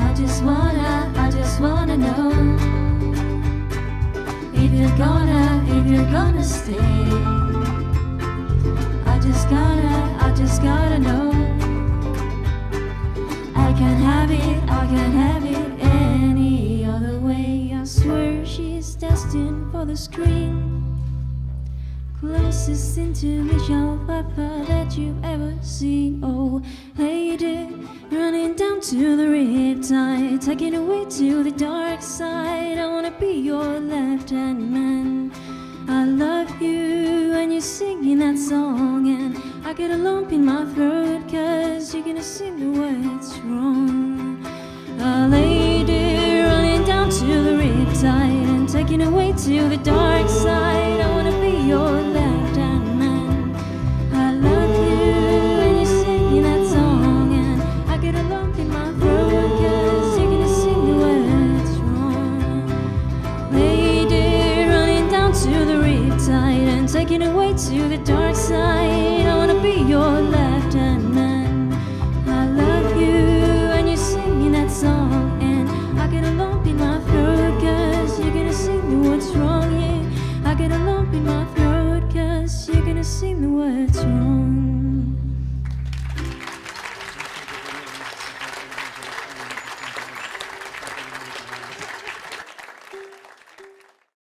I just wanna know if you're gonna stay. I just gotta know. I can't have it any other way. I swear she's destined for the screen. Closest intimation papa that you've ever seen. Oh, lady, running down to the riptide, taking away to the dark side. I wanna be your left-hand man. I love you when you're singing that song, and I get a lump in my throat, 'cause you're gonna sing the words wrong. A lady running down to the riptide and taking away to the dark